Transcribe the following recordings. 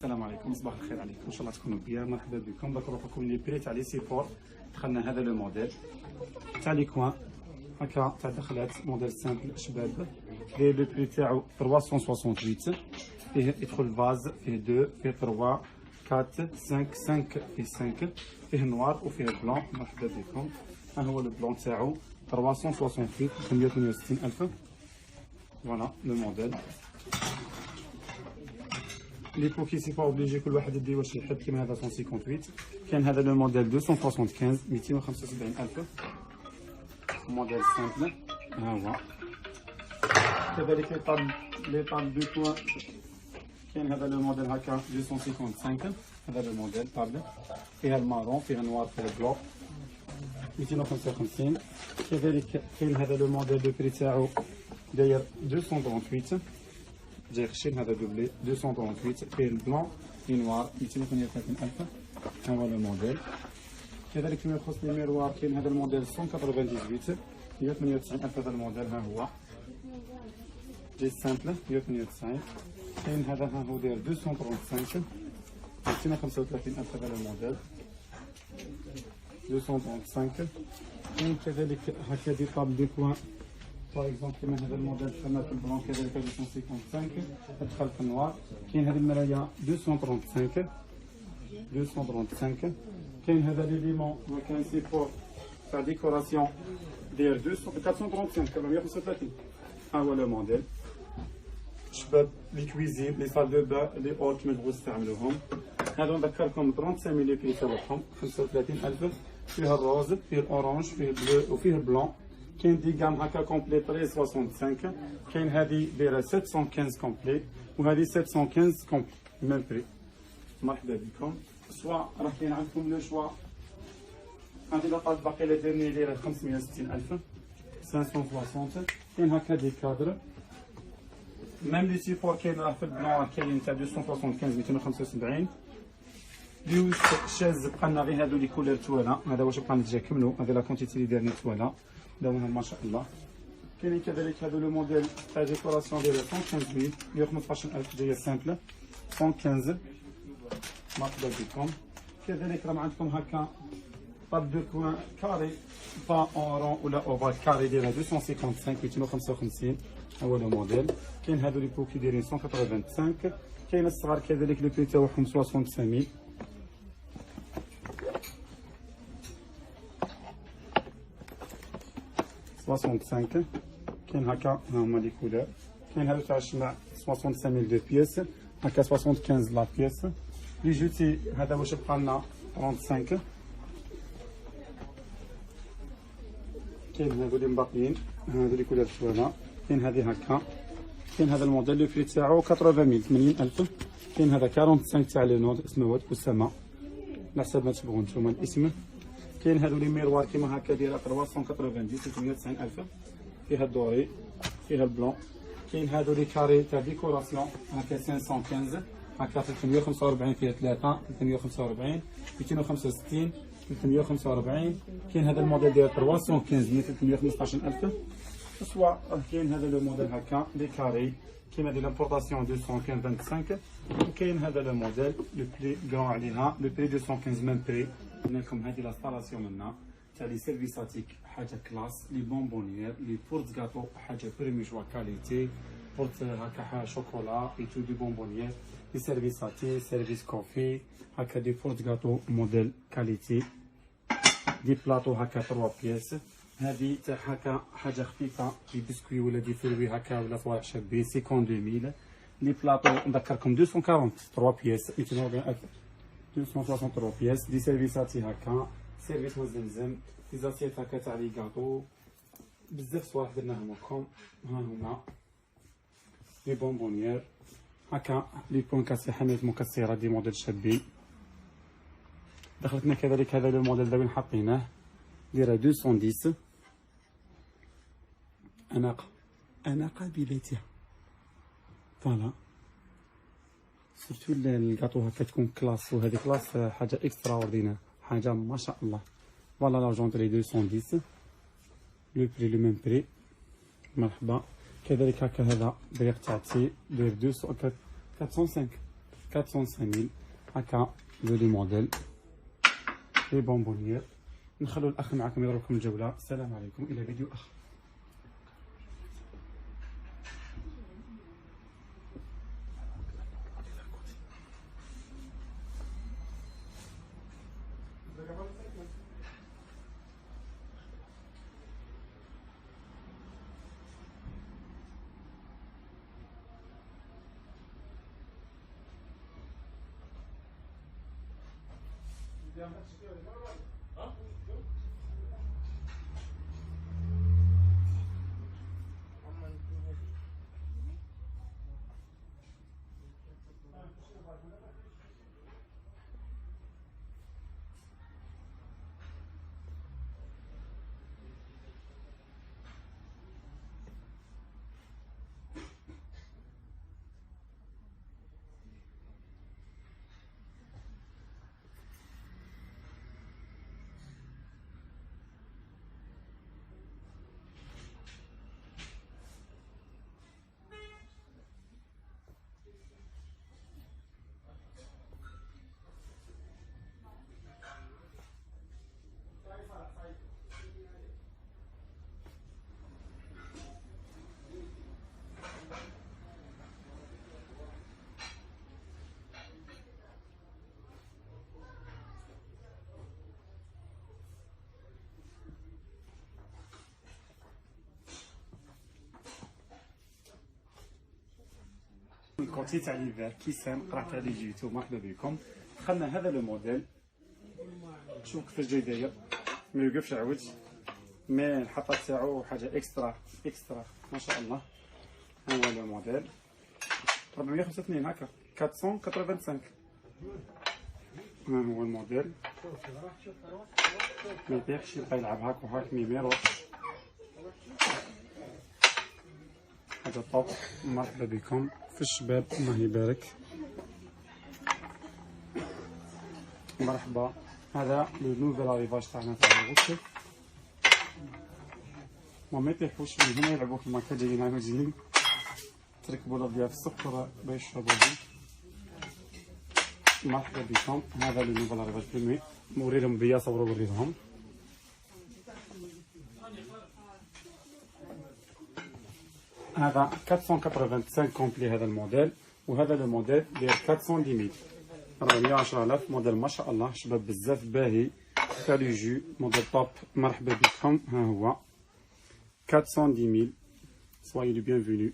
السلام عليكم، صباح الخير عليكم، ان شاء الله تكونوا بيان. مرحبا بكم. ذكروا لكم لي بري تاع لي سيبور. دخلنا هذا لو موديل تاع لي كوان هكا تاع دخلات موديل سامبل شباب. فيه لو بري تاعو 368. فيه يدخل فاز، فيه 2، فيه 3، 4، 5 فيه 5، فيه نوار وفيه بلون. مرحبا بكم. ها هو لو بلون تاعو 368 168 الف. فوالا لو موديل. لي بوكي سي با اوبليجي كل واحد يدي واش يحب. كيما هذا 158. كاين هذا لو موديل 275 275 الف موديل سامبل. ها هو كذلك لي طابل دو بوان. كاين هذا لو موديل هكا 255. هذا لو موديل طابل فيها المارون، فيها النوار، فيها البلو 255. كذلك كاين هذا لو موديل لو بري تاعو داير 238 جاي خشين. هذا دوبلي 238 فيه البلون فيه نوار 238 الف. ها هو لو موديل. كذلك فيما يخص لي ميروار كاين هذا الموديل 198 198 الف. هذا الموديل ها هو جاي سامبل 198. كاين هذا ها هو داير 235 235 الف. هذا الموديل 235. كاين كذلك هكا دي طابل دي بوان باغ اكزومبل كيما هذا الموديل خدمات البلون كذلك 255 تدخل في النوار. كاين هذه المرايه 235. كاين هذا ليليمون وكاين سيبور تاع ديكوراسيون داير 435 435. ها هو لو موديل شباب. لي كويزين لي سال دو با لي اوت ما تبغوش تستعملوهم. هذا نذكركم 35 ملي بري تاعهم 35 الف. فيه الروز، فيه الاورانج، فيه البلو وفيه البلون. كاين دي غام هكا كومبلي 1365. كاين هذه دايره 715 كومبلي وهذه 715 كومبلي ميم بري. مرحبا بكم. سوا راه كاين عندكم لو شوا. هذه لاطاج باقي لا ديرني دايره 560 الف 560. كاين هكا دي كادر ميم لي سيبور. كاين راه في البلون كاين تاع 275 275. لي شاز بقى لنا غير هادو لي كولور توالا. هذا واش بقى نتجا كملوا. هذا لا كونتيتي لي دارني توالا داونا ما شاء الله. كاين كذلك هذا لو موديل تاع ديكوراسيون ديال 115000 115000 داير سامبل 115. مرحبا بكم. كذلك راه عندكم هكا طاب دو بوان كاري با اورون ولا اوفال كاري داير 255 255. هو لو موديل. كاين هادو لي بوكي دايرين 185. كاين الصغار كذلك لو بري تاعهم 65000 65. كاين هكا ها هما لي كولور. كاين هادو تاع الشمع 65000 دو بياس هكا 75 لا بياس. لي جوتي هذا واش بقى لنا 35. كاين هادو اللي مباقيين هادو لي كولور شوانا. كاين هذه هكا. كاين هذا الموديل لو بري تاعو 80000 80000. كاين هذا 45 تاع لو نود اسمه اسامه على حسب ما تبغوا نتوما الاسم. كاين هادو لي ميروار كيما هكا دايره 390 390 الف. فيها الدوري فيها البلون. كاين هادو لي كاري تاع ديكوراسيون هكا 515 هكا 345 فيها 3 345 265 345. كاين هذا الموديل داير 315 315 الف. سوا كاين هذا لو موديل هكا لي كاري كيما ديال لامبورطاسيون 225. وكاين هذا لو موديل لو بلي كرون عليها لو بري 215 ميم بري. قلنا لكم هذه لاسطالاسيون منا تاع لي سيرفيساتيك حاجه كلاس. لي بونبونيير لي بورت غاتو حاجه بريمي جوا كاليتي. بورت هكا شوكولا اي تو دي بونبونيير. لي سيرفيساتي سيرفيس كوفي هكا دي بورت غاتو موديل كاليتي. دي بلاطو هكا 3 بياس. هذه تاع هكا حاجه خفيفه دي بسكوي ولا دي فروي هكا ولا فواح شابي 52000. لي بلاطو نذكركم 240 3 بياس 240000 263 بياس. دي سيرفيساتي هكا سيرفيس وزمزم. دي زاسيت هكا تاع لي كاطو بزاف صوالح درناهم لكم. ها هما لي بونبونيير هكا لي بون كاسي حميت مكسره دي موديل شابي. دخلتنا كذلك هذا لو موديل وين حطيناه دايره 210 اناقه بذاتها. فوالا سيرتو الكاطو هكا تكون كلاس وهذه كلاس حاجه اكسترا اوردينير حاجه ما شاء الله. فوالا لاجونتري 210 لو بري لو ميم بري. مرحبا. كذلك هكا هذا بريق تاع تي داير 405 405 000 هكا جولي موديل لي بونبونيير. نخلو الاخ معكم يضرب لكم الجوله. السلام عليكم، الى فيديو اخر. الكوتي تاع ليفير كيسان قرعت عليه جيتو. مرحبا بكم. دخلنا هذا لو موديل، شوف كيفاش جاي داير، ما يوقفش عوج، مي الحطه تاعو حاجه اكسترا ما شاء الله. ها هو لو موديل 485 هكا 485. ها هو الموديل، ما يطيحش، يبقى يلعب هاك وهاك، ما يروحش، حاجه طوب. مرحبا بكم في الشباب، الله يبارك، مرحبا. هذا لو نوفيل اريفاج تاعنا تاع الغوصه، ما يطيحوش من هنا، يلعبوا كيما هكا جايين عاوجين، تركبوا الأضياء في السكر باش يشربوا بهم. مرحبا بكم. هذا لو نوفيل اريفاج بلومي، نوريلهم بيا صوروا وريلهم. هذا 485 كومبلي هذا الموديل، وهذا لو موديل داير 410 000 410,000. موديل ما شاء الله شباب بزاف باهي تاع لي جو، موديل توب. مرحبا بكم. ها هو 410 000، سواي لي بيانفوني.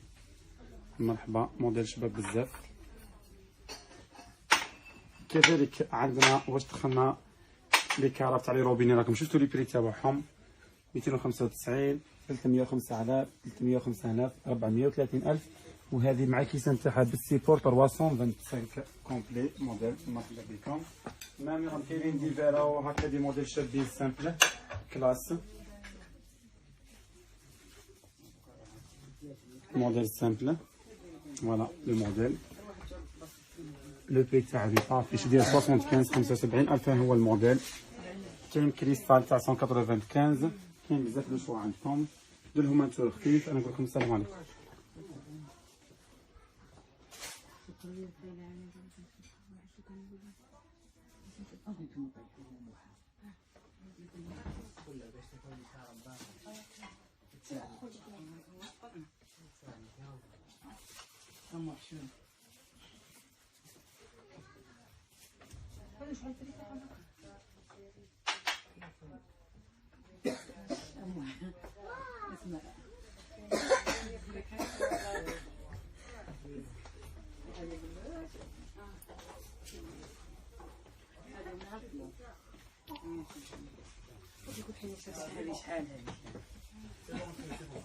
مرحبا، موديل شباب بزاف. كذلك عندنا واش دخلنا لي كارات تاع لي روبيني، راكم شفتوا لي بري تاعهم 295 305,000 305,000 430,000. وهذه مع كيسان تاعها بالسيبور 325 كومبلي موديل. مرحبا بكم. مامي راهم كاينين ديفيرا وهكا دي موديل شابين سامبل كلاس، موديل سامبل. فوالا لو موديل، لو بري تاع الافيش ديال 75 هو الموديل. كاين كريستال تاع 195، كاين بزاف لو شوا عندكم. دلهم انتو خفيف. انا نقول لكم السلام عليكم.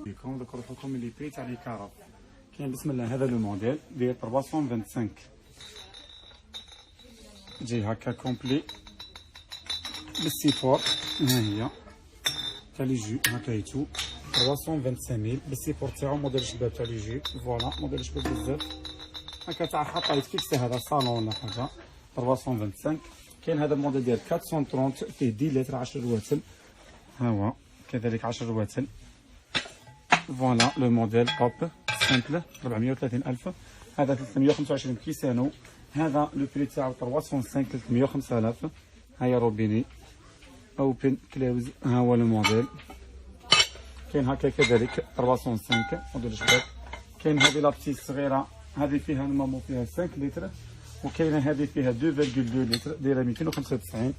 بكم ذكرت لكم اللي بري تاع لي كارات كاين. بسم الله، هذا لو موديل ديال 325 جاي هكا كومبلي بالسيفور. ها هي تاع لي جو هكا يتو 325,000 بالسيفور تاعو، موديل شباب تاع لي جو. فوالا موديل شباب بزاف هكا تاع خطايط فيكس، هذا صالون ولا حاجه 325. كاين هذا الموديل ديال 430 فيه 10 لتر 10 رواتل. ها هو كذلك 10 رواتل. فوالا لو موديل توب سامبل 430,000. هذا 325 كيسانو هذا لو بري تاعو 305 305000. هيا روبيني اوبن كلوز، ها هو الموديل. كاين هكا كذلك 305 موديل شباب. كاين هذه لابتي الصغيره، هذه فيها المامو فيها 5 لتر، وكاينه هذه فيها 2.2 لتر دايره 295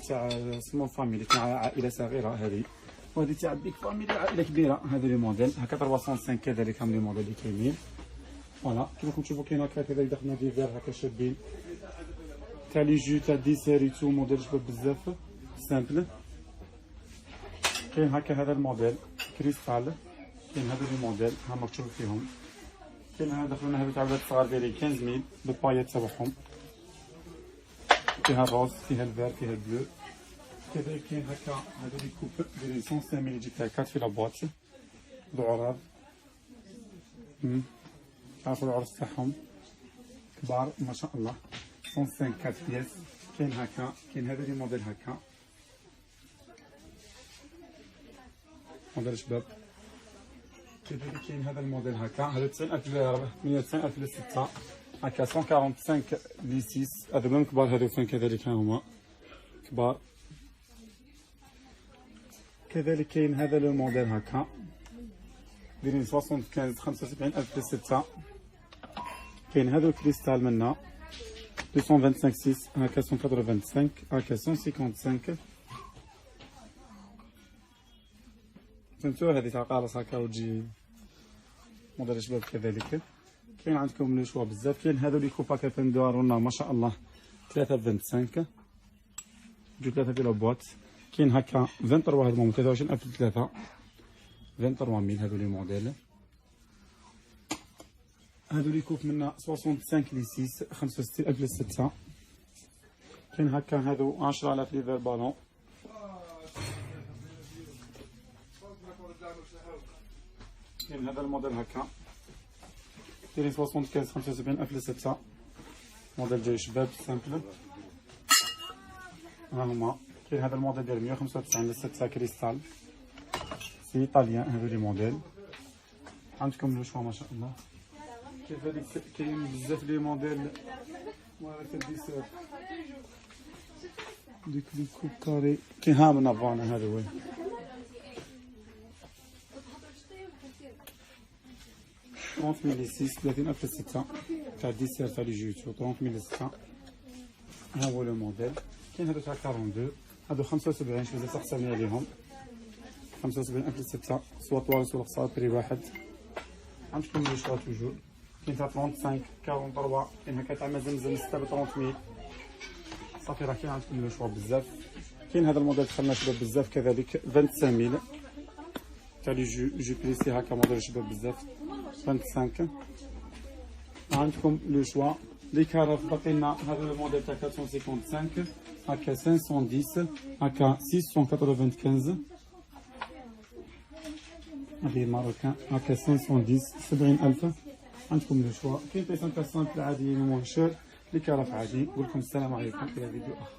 تاع سمول فاميلي تاع عائله صغيره هذه، وهذه تاع بيك فاميلي عائله كبيره. هذا لي موديل هكا 305 كذلك هم لي موديل اللي كاينين. فوالا كيما راكم تشوفوا كاين هكا كذلك دخلنا دي فير هكا شابين تاع لي جو تاع دي سيري تو موديل شباب بزاف سامبل. كاين هكا هذا الموديل كريستال، كاين هذا الموديل ها مكتوب فيهم. كاين هذا دخلنا هذا تاع الولاد الصغار دايرين 15000 بالبايات تاعهم، فيها الروز فيها الفير فيها البلو. كذلك كاين هكا هذا لي كوب دايرين 105 ملي يجي تاع 4 في لابواط العراض. عرفوا العرض تاعهم كبار ما شاء الله 105 4 بياس. كاين هكا كاين هذا لي موديل هكا موديل شباب. كذلك كاين هذا الموديل هكا هذا 90000 ل 6 هكا 145 لي 6. هذو من كبار هذو فين كذلك ها هما كبار. كذلك كاين هذا لو موديل هكا دايرين 75000 ل 6. كاين هذا الكريستال منا 225 6 هكا 185 هكا 155. فهمتوا هذه تاع قارص هكا وتجي موديل شباب كذلك. كاين عندكم لو شوا بزاف. كاين هذو لي كوبا كيدارونا ما شاء الله 3 ب 25 جو 3 في لابواط. كاين هكا 23 هاد المهم 23000 ل 3 23000 هادو لي موديل. هادو لي كوب منا 65 لي 6 65000 ل 6. كاين هكا هادو 10000 لي فير بالون. كاين هذا الموديل هكا دايرين 75 75000 ل 6 موديل جاي شباب سامبل ها هما. كاين هذا الموديل داير 195 ل 6 كريستال سي ايطاليان. هذو لي موديل عندكم لو شوا ما شاء الله. كذلك كاين بزاف لي موديل كديسير ديك لي كوب كاري. كاين ها من افانا هذا وين 30000 ل 6 30000 ل 6 تاع ديسير تاع لي جوتو 30000 ل 6. ها هو لو موديل. كاين هذا تاع 42 هادو 75 شويه تحسبنا عليهم 75000 ل 6 سوا طوال سوا قصار بري واحد. عندكم لي شوا توجور. كاين تاع 35 43 كاين هكا تاع مازال 6 ب 30000 صافي. راه كاين عندكم لي شوا بزاف. كاين هذا الموديل دخلنا شباب بزاف كذلك 25000 تاع لي جو بليسي هكا موديل شباب بزاف 25. عندكم لو شوا لي كارف باقي لنا هذا الموديل تاع 455 هكا 510 هكا 695 هذه ماروكان هكا 510 70000. عندكم لو شوا. كاين بيسان كاسون العاديين موان شير لي كارف عادي. نقول لكم السلام عليكم الى فيديو اخر.